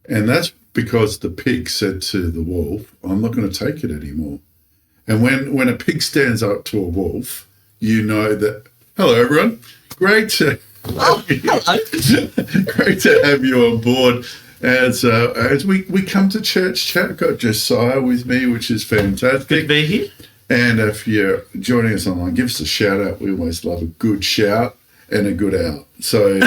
And that's because the pig said to the wolf, I'm not going to take it anymore. And when a pig stands up to a wolf, you know that, hello, everyone. Great to great to have you on board. As we come to church chat, I've got Josiah with me, which is fantastic. Good to be here. And if you're joining us online, give us a shout out. We always love a good shout and a good out. So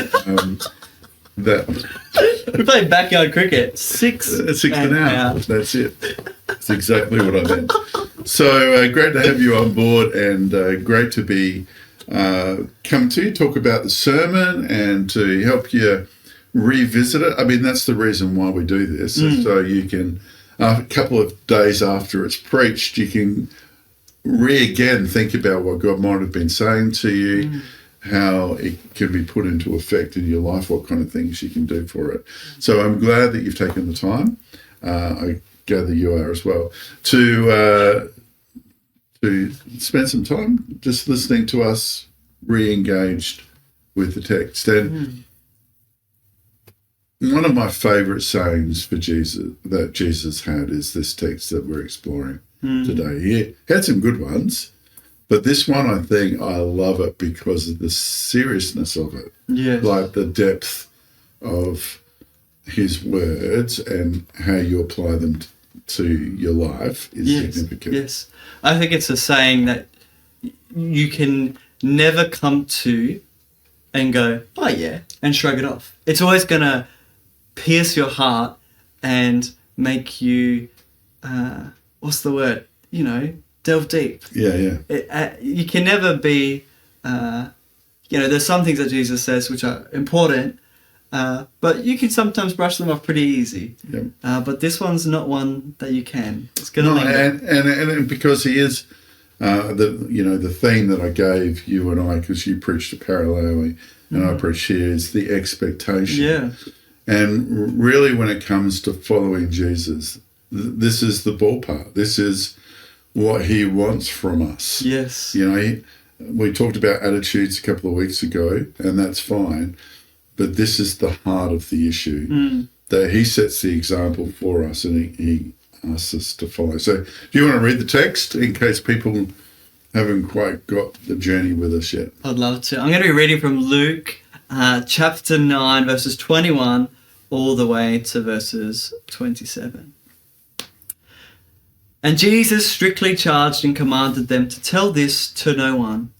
we played backyard cricket. Six and out. That's it. That's exactly what I meant. So great to have you on board, and great to be come to talk about the sermon and to help you revisit it. I mean, that's the reason why we do this, so you can, a couple of days after it's preached, you can again think about what God might have been saying to you, how it can be put into effect in your life, what kind of things you can do for it. So I'm glad that you've taken the time. I gather you are as well, to spend some time just listening to us re-engaged with the text. And one of my favourite sayings for Jesus that Jesus had is this text that we're exploring today. He had some good ones, but this one, I think I love it because of the seriousness of it. Yes. Like the depth of his words and how you apply them to your life is significant. Yes. I think it's a saying that you can never come to and go, oh yeah, and shrug it off. It's always going to pierce your heart and make you, what's the word? Delve deep. Yeah. You can never be, there's some things that Jesus says which are important, but you can sometimes brush them off pretty easy. Yep. But this one's not one that you can. It's going to linger. And because he is the theme that I gave you and I, because you preached it parallelly and I preached here, is the expectation. Yeah. And really, when it comes to following Jesus, this is the ballpark. This is what he wants from us. Yes. We talked about attitudes a couple of weeks ago, and that's fine. But this is the heart of the issue, that he sets the example for us and he asks us to follow. So do you want to read the text in case people haven't quite got the journey with us yet? I'd love to. I'm going to be reading from Luke chapter 9, verses 21 all the way to verses 27. And Jesus strictly charged and commanded them to tell this to no one,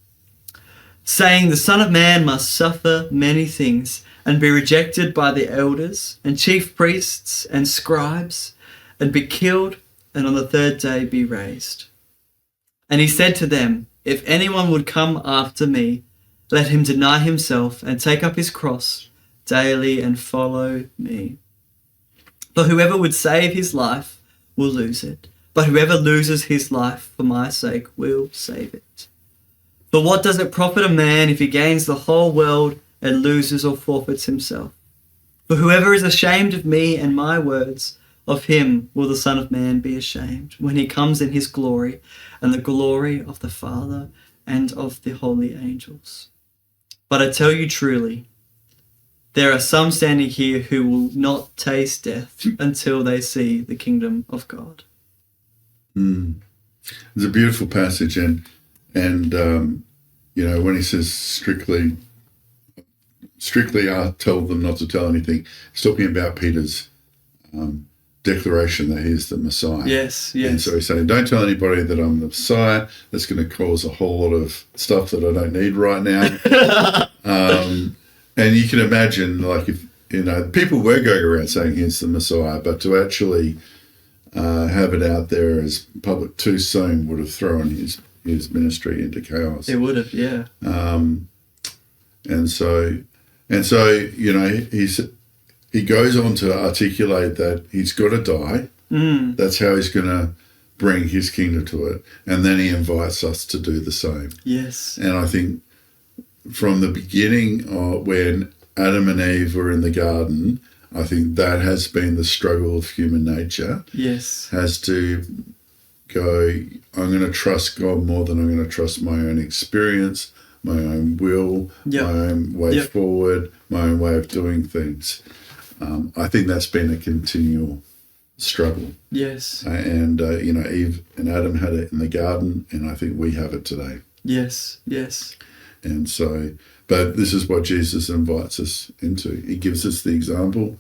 saying, the Son of Man must suffer many things and be rejected by the elders and chief priests and scribes and be killed and on the third day be raised. And he said to them, if anyone would come after me, let him deny himself and take up his cross daily and follow me. For whoever would save his life will lose it, but whoever loses his life for my sake will save it. For what does it profit a man if he gains the whole world and loses or forfeits himself? For whoever is ashamed of me and my words, of him will the Son of Man be ashamed when he comes in his glory and the glory of the Father and of the holy angels. But I tell you truly, there are some standing here who will not taste death until they see the kingdom of God. It's a beautiful passage, and when he says strictly tell them not to tell anything, he's talking about Peter's declaration that he's the Messiah. Yes. And so he's saying, don't tell anybody that I'm the Messiah. That's going to cause a whole lot of stuff that I don't need right now. And you can imagine, like, if people were going around saying he's the Messiah, but to actually have it out there as public too soon would have thrown his ministry into chaos. It would have, yeah. And so he goes on to articulate that he's got to die. That's how he's going to bring his kingdom to it. And then he invites us to do the same. Yes. And I think from the beginning, when Adam and Eve were in the garden, I think that has been the struggle of human nature. Yes. Has to go, I'm going to trust God more than I'm going to trust my own experience, my own will, my own way forward, my own way of doing things. I think that's been a continual struggle. Yes. And, Eve and Adam had it in the garden, and I think we have it today. Yes. Yes. And so, but this is what Jesus invites us into. He gives us the example.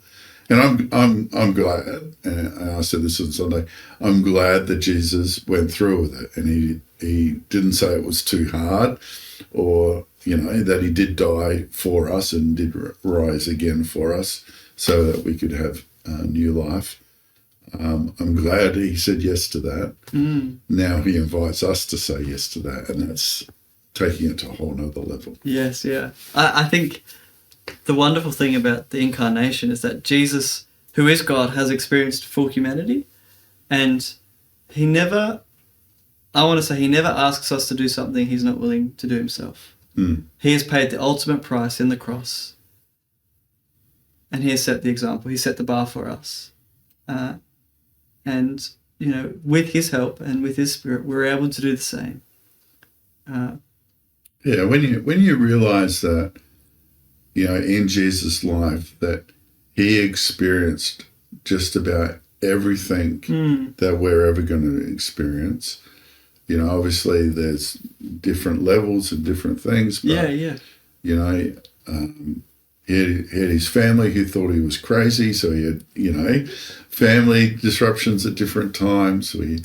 And I'm glad, and I said this on Sunday, I'm glad that Jesus went through with it, and he didn't say it was too hard, or, that he did die for us and did rise again for us so that we could have new life. I'm glad he said yes to that. Now he invites us to say yes to that, and that's taking it to a whole nother level. Yes, yeah. I think the wonderful thing about the incarnation is that Jesus, who is God, has experienced full humanity, and he never asks us to do something he's not willing to do himself. He has paid the ultimate price in the cross, and he has set the example. He set the bar for us. And, with his help and with his Spirit, we're able to do the same. When you realize that, in Jesus' life, that he experienced just about everything that we're ever going to experience. Obviously there's different levels and different things. But, he had his family who thought he was crazy, so he had, family disruptions at different times. He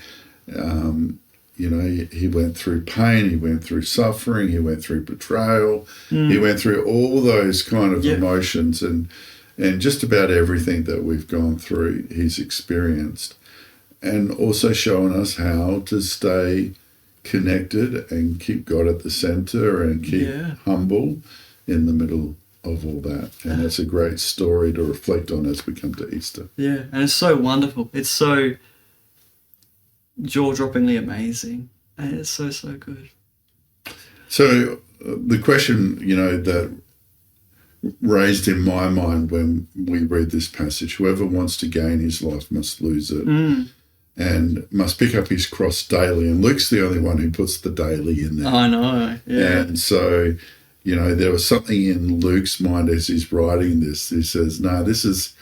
went through pain, he went through suffering, he went through betrayal, he went through all those kind of emotions, and just about everything that we've gone through, he's experienced, and also showing us how to stay connected and keep God at the center and keep humble in the middle of all that. And it's a great story to reflect on as we come to Easter. Yeah, and it's so wonderful. It's so jaw-droppingly amazing, and it's so good. So the question, that raised in my mind when we read this passage, whoever wants to gain his life must lose it, and must pick up his cross daily. And Luke's the only one who puts the daily in there. I know, yeah. And so, there was something in Luke's mind as he's writing this. He says, no, this is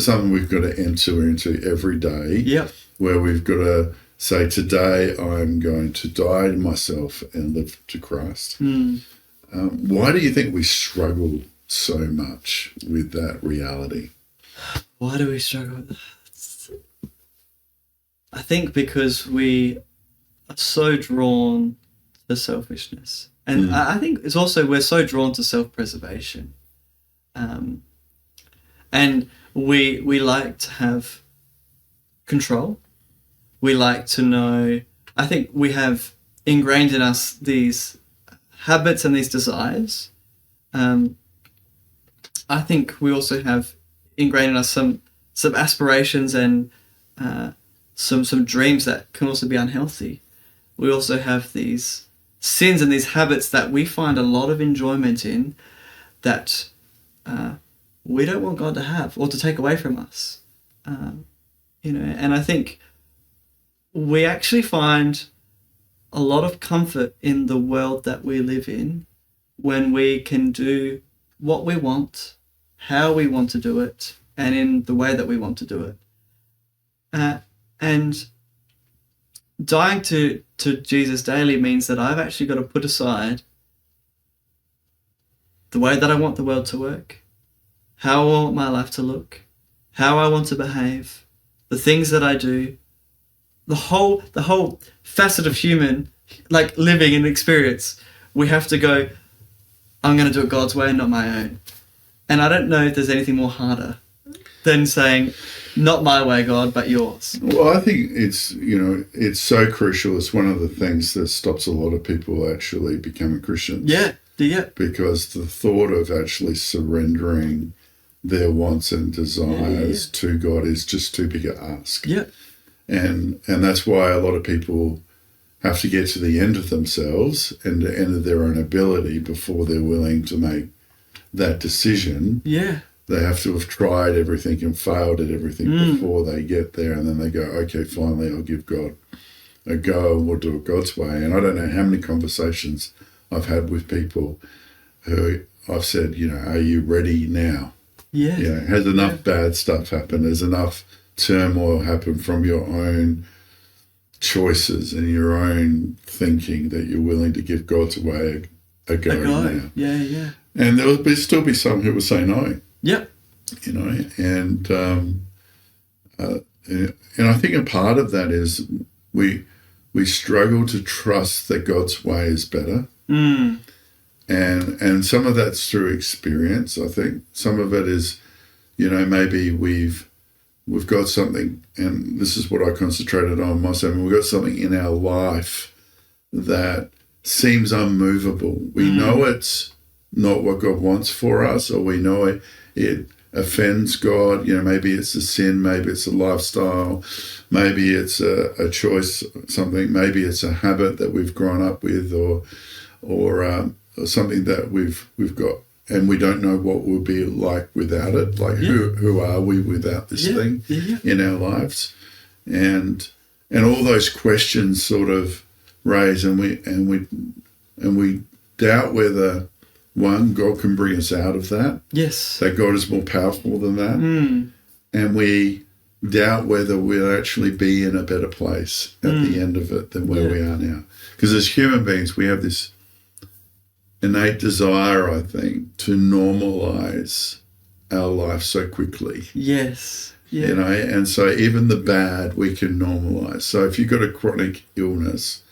something we've got to enter into every day. Yep. Where we've got to say, today I'm going to die to myself and live to Christ. Why do you think we struggle so much with that reality? Why do we struggle with that? I think because we are so drawn to selfishness. And I think it's also we're so drawn to self-preservation. And we like to have control. We like to know, I think we have ingrained in us these habits and these desires. I think we also have ingrained in us some aspirations and some dreams that can also be unhealthy. We also have these sins and these habits that we find a lot of enjoyment in that we don't want God to have or to take away from us. And I think we actually find a lot of comfort in the world that we live in when we can do what we want, how we want to do it, and in the way that we want to do it. And dying to Jesus daily means that I've actually got to put aside the way that I want the world to work, how I want my life to look, how I want to behave, the things that I do, the whole facet of human, like living and experience. We have to go, I'm going to do it God's way and not my own. And I don't know if there's anything more harder than saying, not my way, God, but yours. Well, I think it's so crucial. It's one of the things that stops a lot of people actually becoming Christians. Yeah. Because the thought of actually surrendering their wants and desires to God is just too big a ask. Yeah. And that's why a lot of people have to get to the end of themselves and the end of their own ability before they're willing to make that decision. Yeah. They have to have tried everything and failed at everything before they get there, and then they go, okay, finally I'll give God a go and we'll do it God's way. And I don't know how many conversations I've had with people who I've said, are you ready now? Yeah. You know, has enough bad stuff happen. There's enough turmoil happen from your own choices and your own thinking that you're willing to give God's way a go now. Yeah, yeah. And there will still be some who will say no. Yep. You know, and I think a part of that is we struggle to trust that God's way is better. Mm. And some of that's through experience. I think some of it is, you know, maybe we've got something, and this is what I concentrated on myself. We've got something in our life that seems unmovable. We know it's not what God wants for us, or we know it offends God. You know, maybe it's a sin, maybe it's a lifestyle, maybe it's a choice, something, maybe it's a habit that we've grown up with, or something that we've got, and we don't know what we'll be like without it. Like who are we without this thing in our lives, and all those questions sort of raise, and we doubt whether, one, God can bring us out of that. Yes. That God is more powerful than that. Mm. And we doubt whether we'll actually be in a better place at the end of it than where we are now. Because as human beings, we have this innate desire, I think, to normalize our life so quickly. Yes. Yeah. You know, and so even the bad we can normalize. So if you've got a chronic illness,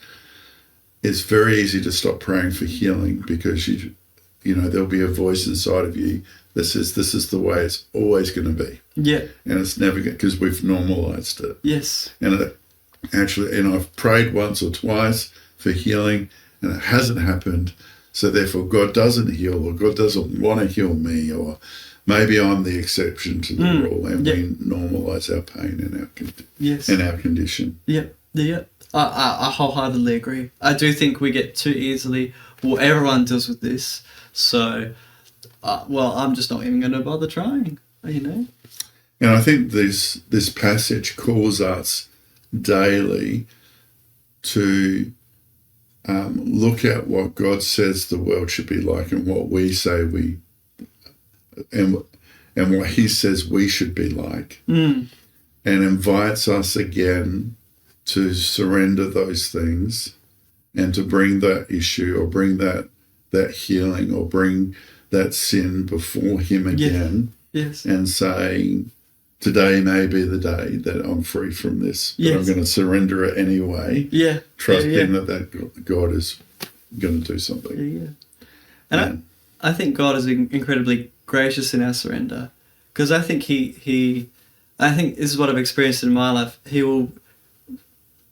it's very easy to stop praying for healing, because you know, there'll be a voice inside of you that says, this is the way it's always going to be. Yeah. And it's never going to, because we've normalized it. Yes. And I've prayed once or twice for healing, and it hasn't happened. So therefore God doesn't heal, or God doesn't want to heal me, or maybe I'm the exception to the rule, and we normalize our pain and our condition. Yeah. Yeah. I wholeheartedly agree. I do think we get too easily, well, everyone deals with this, so, I'm just not even going to bother trying, you know? And I think this passage calls us daily to look at what God says the world should be like, and what we say and what he says we should be like, and invites us again to surrender those things, and to bring that issue, or bring that healing, or bring that sin before him again. Yes. And saying, today may be the day that I'm free from this, but I'm going to surrender it anyway. Yeah. Trusting that God is going to do something. Yeah. And I think God is incredibly gracious in our surrender, because I think I think this is what I've experienced in my life. He will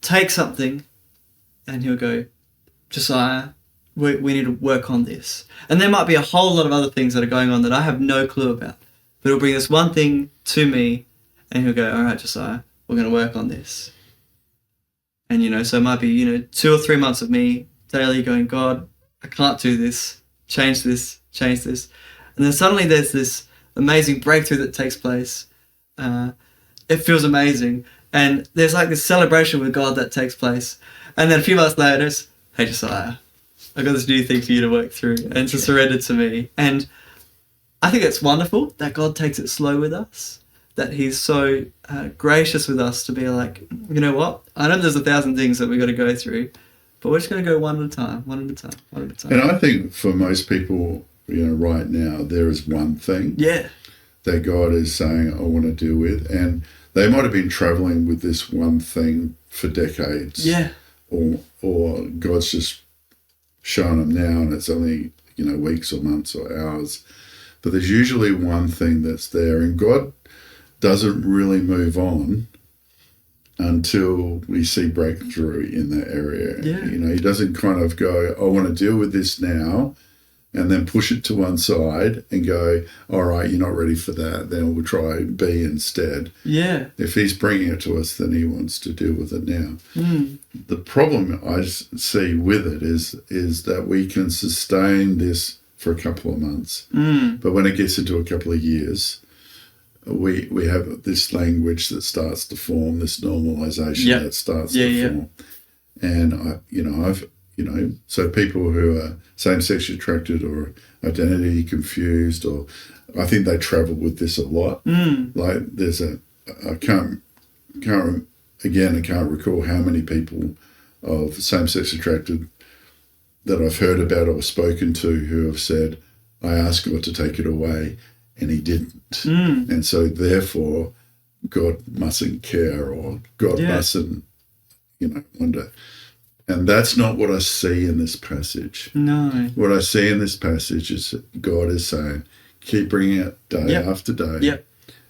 take something and he'll go, Josiah, we need to work on this. And there might be a whole lot of other things that are going on that I have no clue about. But he'll bring this one thing to me and he'll go, all right, Josiah, we're going to work on this. And, you know, so it might be, 2 or 3 months of me daily going, God, I can't do this. Change this. And then suddenly there's this amazing breakthrough that takes place. It feels amazing. And there's like this celebration with God that takes place. And then a few months later, it's, hey, Josiah, I've got this new thing for you to work through and to surrender to me. And I think it's wonderful that God takes it slow with us, that he's so gracious with us to be like, you know what? I know there's 1,000 things that we've got to go through, but we're just going to go one at a time. And I think for most people, right now, there is one thing that God is saying, I want to deal with. And they might have been traveling with this one thing for decades. Yeah. Or God's just showing them now, and it's only, weeks or months or hours. But there's usually one thing that's there, and God doesn't really move on until we see breakthrough in that area. Yeah. He doesn't kind of go, I want to deal with this now, and then push it to one side and go, all right, you're not ready for that, then we'll try B instead. Yeah. If he's bringing it to us, then he wants to deal with it now. Mm. The problem I see with it is that we can sustain this for a couple of months. Mm. But when it gets into a couple of years, we have this language that starts to form, this normalization that starts to form. And so people who are same-sex attracted or identity confused or I think they travel with this a lot. Like there's I can't recall how many people of same-sex attracted that I've heard about or spoken to who have said, I asked God to take it away and he didn't. And so therefore God mustn't care or God mustn't, wonder. And that's not what I see in this passage. No. What I see in this passage is that God is saying, keep bringing it day after day. Yep.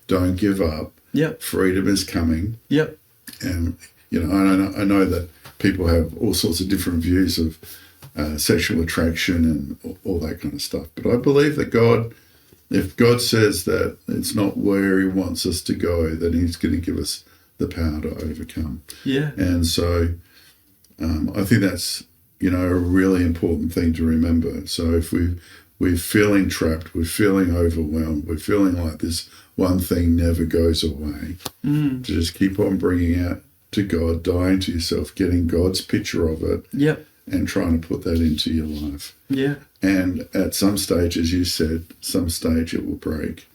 Don't give up. Yep. Freedom is coming. Yep. And, I know that people have all sorts of different views of sexual attraction and all that kind of stuff. But I believe that if God says that it's not where he wants us to go, then he's going to give us the power to overcome. Yeah. And so I think that's, a really important thing to remember. So if we're feeling trapped, we're feeling overwhelmed, we're feeling like this one thing never goes away, to just keep on bringing it to God, dying to yourself, getting God's picture of it, and trying to put that into your life. Yeah. And at some stage, as you said, some stage it will break.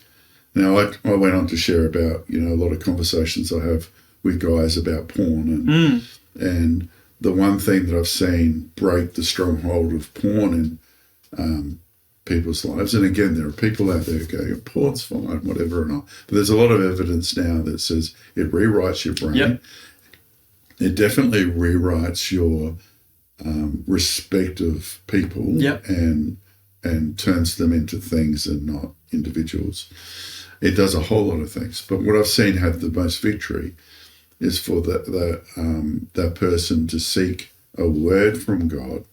Now, I went on to share about, a lot of conversations I have with guys about porn. And the one thing that I've seen break the stronghold of porn in people's lives, and again, there are people out there who go, porn's fine, whatever or not. But there's a lot of evidence now that says it rewrites your brain. Yep. It definitely rewrites your respect of people and turns them into things and not individuals. It does a whole lot of things. But what I've seen have the most victory is for that person to seek a word from God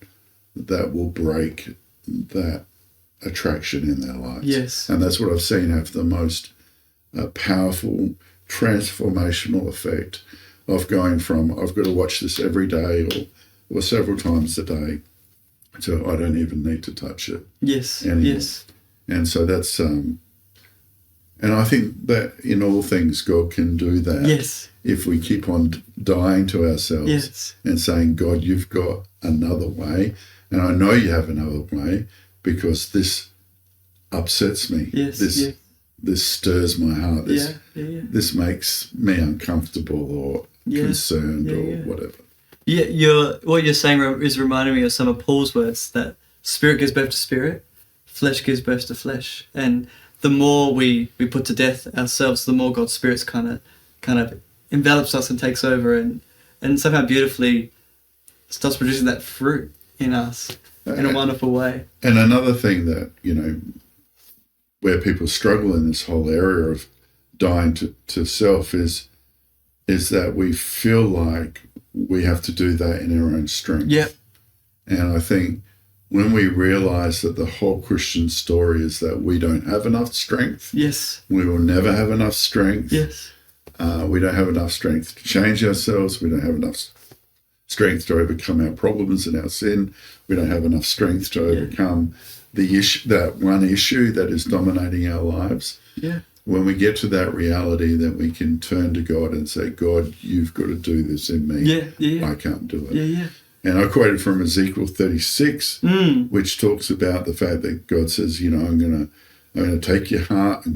that will break that attraction in their lives. Yes. And that's what I've seen have the most powerful transformational effect of going from I've got to watch this every day or several times a day to I don't even need to touch it. Yes. anymore. Yes. And so that's and I think that in all things God can do that. Yes. If we keep on dying to ourselves and saying, God, you've got another way, and I know you have another way because this upsets me. Yes. This stirs my heart. This makes me uncomfortable or concerned or whatever. Yeah, what you're saying is reminding me of some of Paul's words that spirit gives birth to spirit, flesh gives birth to flesh, and the more we put to death ourselves, the more God's Spirit's kind of envelops us and takes over and somehow beautifully starts producing that fruit in us in a wonderful way. And another thing that, where people struggle in this whole area of dying to self is that we feel like we have to do that in our own strength. Yeah. And I think when we realize that the whole Christian story is that we don't have enough strength. Yes. We will never have enough strength. Yes. We don't have enough strength to change ourselves. We don't have enough strength to overcome our problems and our sin. We don't have enough strength to overcome the issue, that one issue that is dominating our lives. Yeah. When we get to that reality, then we can turn to God and say, God, you've got to do this in me. Yeah. I can't do it. Yeah. And I quoted from Ezekiel 36, which talks about the fact that God says, I'm going to take your heart,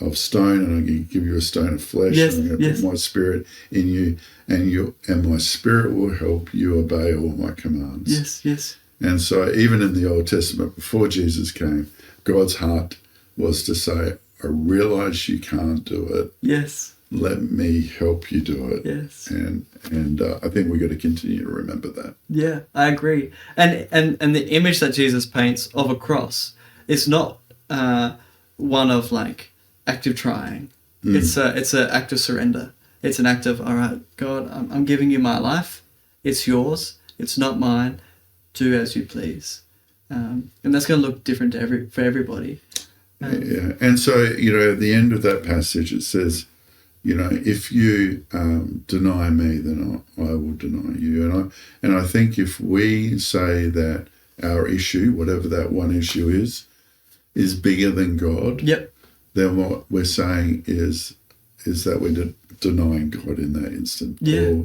of stone, and I'm going to give you a stone of flesh. Yes, and I'm going to put my spirit in you, and my spirit will help you obey all my commands. Yes. And so even in the Old Testament, before Jesus came, God's heart was to say, I realize you can't do it. Yes. Let me help you do it. Yes. And I think we've got to continue to remember that. Yeah, I agree. And the image that Jesus paints of a cross is not one of like active trying. It's an act of surrender. It's an act of, all right, God, I'm giving you my life. It's yours. It's not mine. Do as you please. And that's going to look different for everybody. Yeah. And so, at the end of that passage, it says, if you deny me, then I will deny you. And I think if we say that our issue, whatever that one issue is bigger than God, then what we're saying is that we're denying God in that instant. Yeah. Or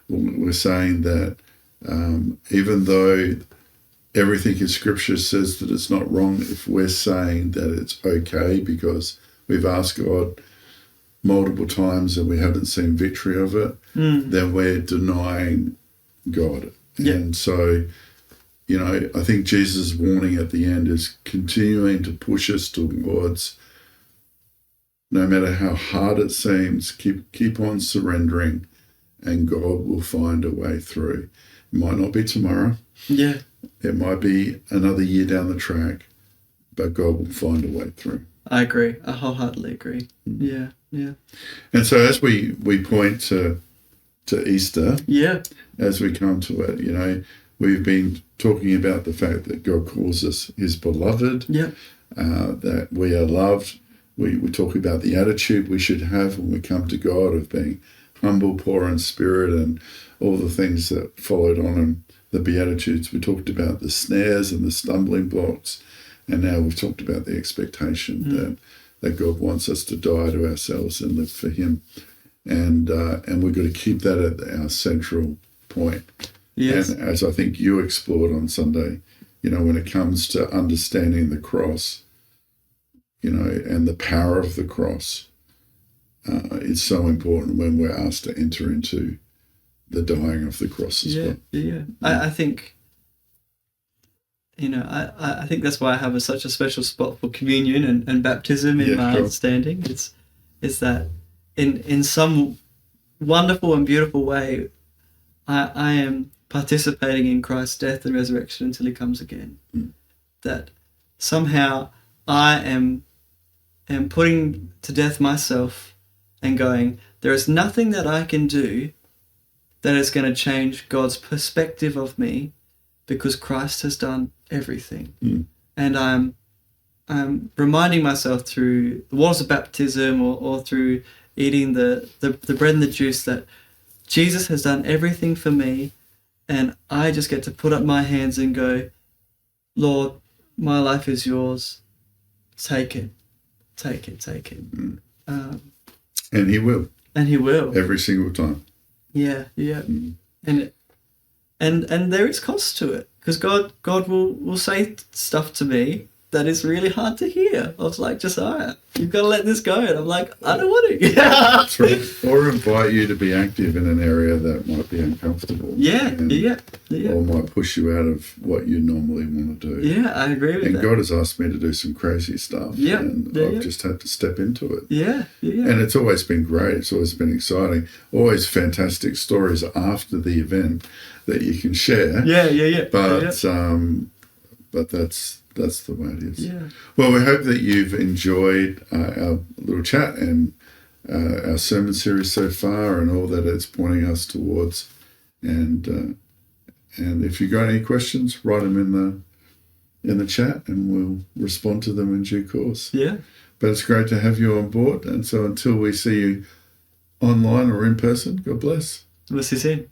we're saying that even though everything in Scripture says that it's not wrong if we're saying that it's okay because we've asked God multiple times and we haven't seen victory of it, then we're denying God. Yeah. And so, you know, I think Jesus' warning at the end is continuing to push us towards, no matter how hard it seems, keep on surrendering, and God will find a way through. It might not be tomorrow. Yeah. It might be another year down the track, but God will find a way through. I agree. I wholeheartedly agree. Yeah. Yeah. And so as we point to Easter, Yeah. as we come to it, you know, we've been talking about the fact that God calls us his beloved, Yeah. that we are loved. We talk about the attitude we should have when we come to God of being humble, poor in spirit, and all the things that followed on in the Beatitudes. We talked about the snares and the stumbling blocks, and now we've talked about the expectation that God wants us to die to ourselves and live for him. And we've got to keep that at our central point. Yes. And as I think you explored on Sunday, you know, when it comes to understanding the cross, you know, and the power of the cross, it's so important when we're asked to enter into the dying of the cross as well. Yeah. I think, you know, I think that's why I have such a special spot for communion and baptism in my understanding. It's that in some wonderful and beautiful way, I am participating in Christ's death and resurrection until he comes again. That somehow I am putting to death myself and going, there is nothing that I can do that is going to change God's perspective of me, because Christ has done everything. And I'm reminding myself through the waters of baptism or through eating the bread and the juice that Jesus has done everything for me, and I just get to put up my hands and go, Lord, my life is yours. Take it. And he will. And he will. Every single time. Yeah. And there is cost to it, because God will say stuff to me that is really hard to hear. I was like, Josiah, you've got to let this go. And I'm like, I don't want to. That's right. Or invite you to be active in an area that might be uncomfortable. Yeah. Or might push you out of what you normally want to do. Yeah, I agree with that. And God has asked me to do some crazy stuff. Yeah. And I've just had to step into it. Yeah. And it's always been great. It's always been exciting. Always fantastic stories after the event that you can share. Yeah. But that's the way it is. Yeah. Well, we hope that you've enjoyed our little chat and our sermon series so far, and all that it's pointing us towards. And if you've got any questions, write them in the chat, and we'll respond to them in due course. Yeah. But it's great to have you on board. And so until we see you online or in person, God bless. We'll see you soon.